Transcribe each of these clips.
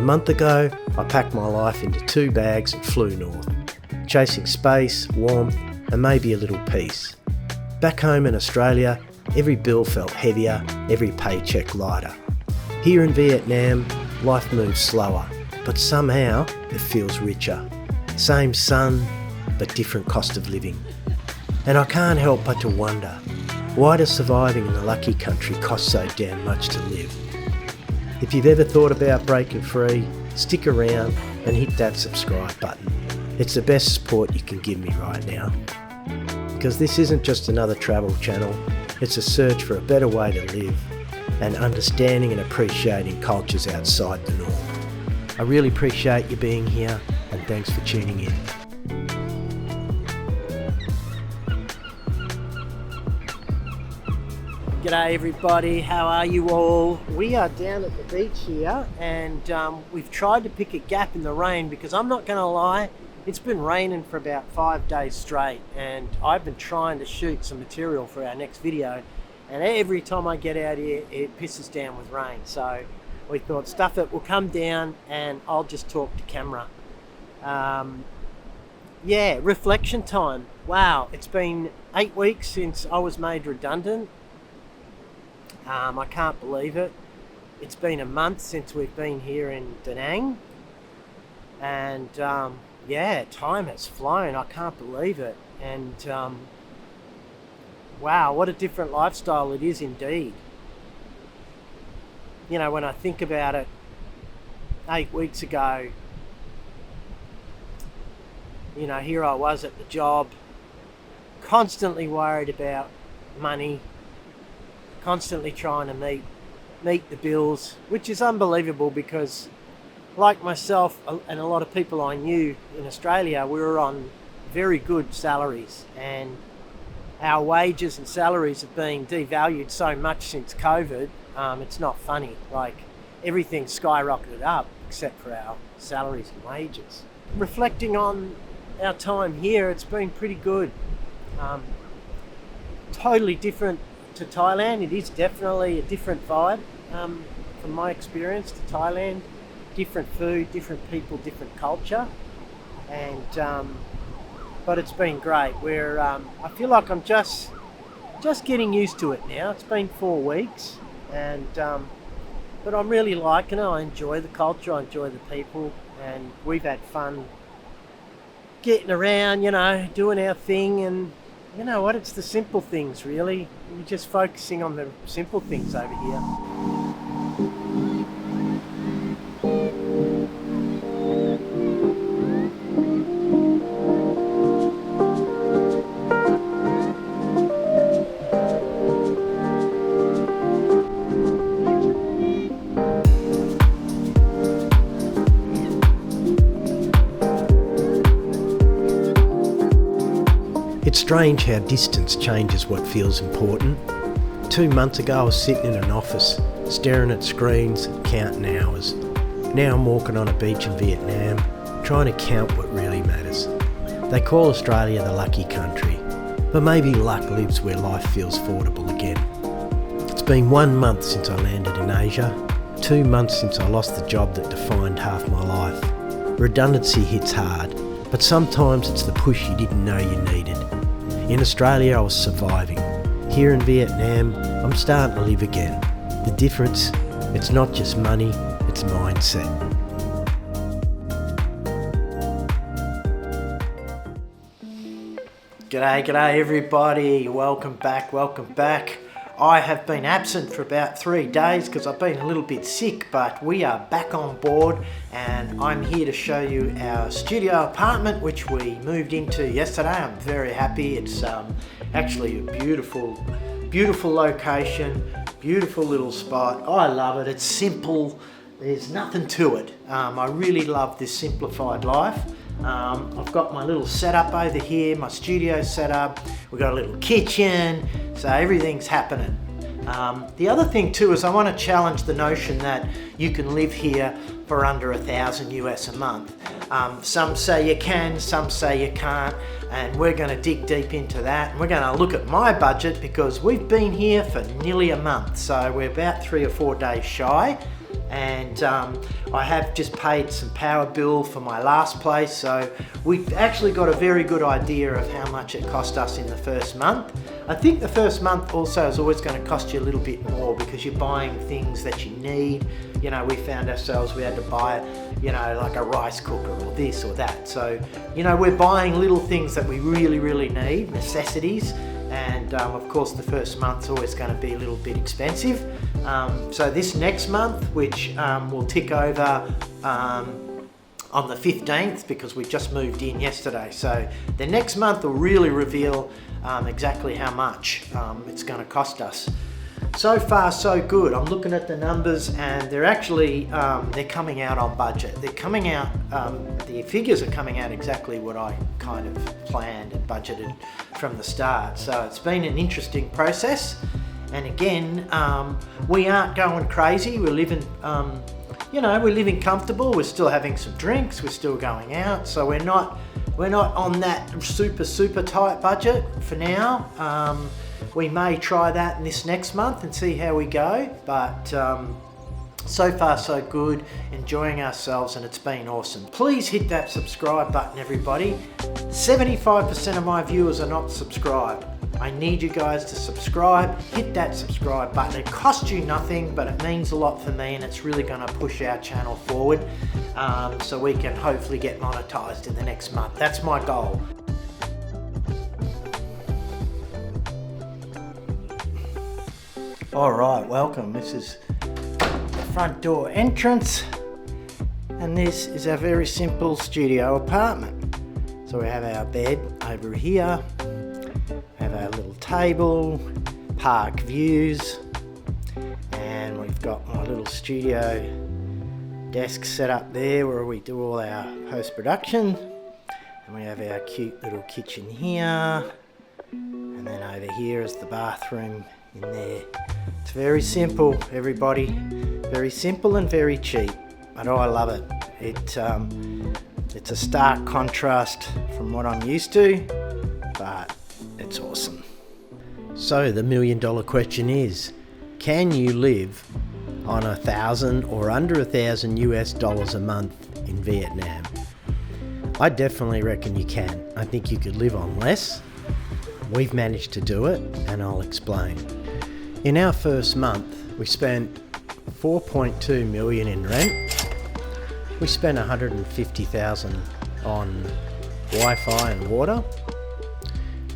month ago, I packed my life into 2 bags and flew north, chasing space, warmth, and maybe a little peace. Back home in Australia, every bill felt heavier, every paycheck lighter. Here in Vietnam, life moves slower, but somehow it feels richer. Same sun, but different cost of living. And I can't help but to wonder, why does surviving in the lucky country cost so damn much to live? If you've ever thought about breaking free, stick around and hit that subscribe button. It's the best support you can give me right now. Because this isn't just another travel channel, it's a search for a better way to live and understanding and appreciating cultures outside the norm. I really appreciate you being here, and thanks for tuning in. G'day everybody, how are you all? We are down at the beach here, and we've tried to pick a gap in the rain because I'm not going to lie, it's been raining for about 5 days straight, and I've been trying to shoot some material for our next video, and every time I get out here it pisses down with rain. So we thought, stuff it, we'll come down and I'll just talk to camera. Yeah, reflection time. Wow, it's been 8 weeks since I was made redundant. I can't believe it. It's been a month since we've been here in Da Nang, and yeah, time has flown. I can't believe it. And wow, what a different lifestyle it is indeed. You know, when I think about it, 8 weeks ago, you know, here I was at the job, constantly worried about money, constantly trying to meet the bills, which is unbelievable because, like myself and a lot of people I knew in Australia, we were on very good salaries, and our wages and salaries have been devalued so much since COVID, it's not funny. Like, everything's skyrocketed up except for our salaries and wages. Reflecting on our time here, it's been pretty good. Totally different to Thailand. It is definitely a different vibe from my experience to Thailand. Different food, different people, different culture, and but it's been great. I feel like I'm just getting used to it now. It's been 4 weeks, and but I'm really liking it. I enjoy the culture, I enjoy the people, and we've had fun getting around, you know, doing our thing. And you know what, it's the simple things really. We're just focusing on the simple things over here. It's strange how distance changes what feels important. 2 months ago I was sitting in an office, staring at screens, counting hours. Now I'm walking on a beach in Vietnam, trying to count what really matters. They call Australia the lucky country, but maybe luck lives where life feels affordable again. It's been 1 month since I landed in Asia, 2 months since I lost the job that defined half my life. Redundancy hits hard, but sometimes it's the push you didn't know you needed. In Australia I was surviving. Here in Vietnam, I'm starting to live again. The difference, it's not just money, it's mindset. G'day everybody, welcome back. I have been absent for about 3 days because I've been a little bit sick, but we are back on board, and I'm here to show you our studio apartment which we moved into yesterday. I'm very happy. It's actually a beautiful location, beautiful little spot. I love it. It's simple, there's nothing to it. I really love this simplified life. I've got my little setup over here, my studio setup. We've got a little kitchen, so everything's happening. The other thing too is I want to challenge the notion that you can live here for under $1,000 US a month. Some say you can, some say you can't, and we're going to dig deep into that. And we're going to look at my budget because we've been here for nearly a month, so we're about 3 or 4 days shy. and I have just paid some power bill for my last place, so we've actually got a very good idea of how much it cost us in the first month. I think the first month also is always going to cost you a little bit more because you're buying things that you need. You know, we found ourselves, we had to buy, you know, like a rice cooker or this or that. So, you know, we're buying little things that we really need, necessities. And of course the first month's always going to be a little bit expensive. So this next month, which will tick over on the 15th, because we just moved in yesterday. So the next month will really reveal exactly how much it's going to cost us. So far so good. I'm looking at the numbers and they're actually, they're coming out on budget. They're coming out, the figures are coming out exactly what I kind of planned and budgeted from the start. So it's been an interesting process. And again, we aren't going crazy. We're living, you know, we're living comfortable. We're still having some drinks. We're still going out. So we're not on that super tight budget for now. We may try that in this next month and see how we go, but so far so good, enjoying ourselves, and it's been awesome. Please hit that subscribe button, everybody. 75% of my viewers are not subscribed. I need you guys to subscribe. Hit that subscribe button. It costs you nothing, but it means a lot for me, and it's really going to push our channel forward, so we can hopefully get monetized in the next month. That's my goal. All right, welcome. This is the front door entrance, and this is our very simple studio apartment. So we have our bed over here, we have our little table, park views, and we've got my little studio desk set up there where we do all our post-production, and we have our cute little kitchen here, and then over here is the bathroom in there. It's very simple, everybody. Very simple and very cheap, but I love it. It's a stark contrast from what I'm used to, but it's awesome. So the $1 million question is, can you live on $1,000 or under $1,000 US a month in Vietnam? I definitely reckon you can. I think you could live on less. We've managed to do it, and I'll explain. In our first month, we spent $4.2 million in rent. We spent $150,000 on Wi-Fi and water.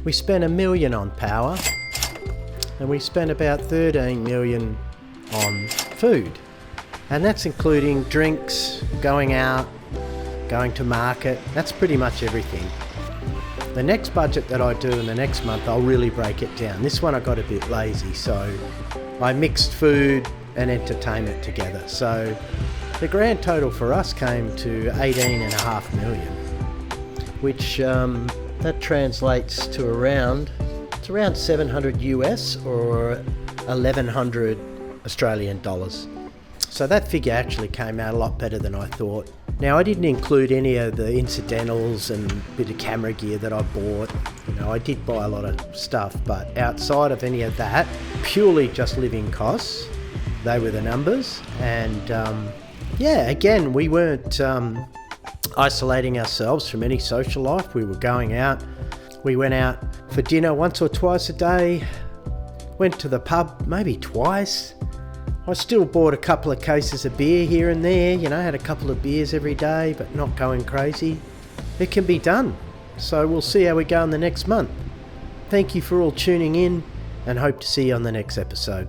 We spent $1 million on power, and we spent about $13 million on food. And that's including drinks, going out, going to market. That's pretty much everything. The next budget that I do in the next month, I'll really break it down. This one I got a bit lazy, so I mixed food and entertainment together. So the grand total for us came to $18.5 million, which that translates to around 700 US or 1,100 Australian dollars. So that figure actually came out a lot better than I thought. Now, I didn't include any of the incidentals and a bit of camera gear that I bought. You know, I did buy a lot of stuff, but outside of any of that, purely just living costs, they were the numbers. And yeah, again, we weren't isolating ourselves from any social life. We were going out. We went out for dinner once or twice a day, went to the pub maybe twice. I still bought a couple of cases of beer here and there, you know, had a couple of beers every day, but not going crazy. It can be done. So we'll see how we go in the next month. Thank you for all tuning in, and hope to see you on the next episode.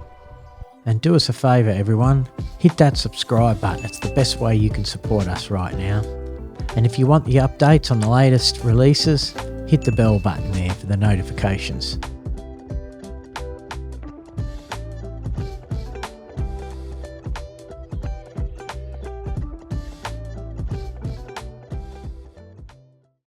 And do us a favour, everyone, hit that subscribe button. It's the best way you can support us right now. And if you want the updates on the latest releases, hit the bell button there for the notifications.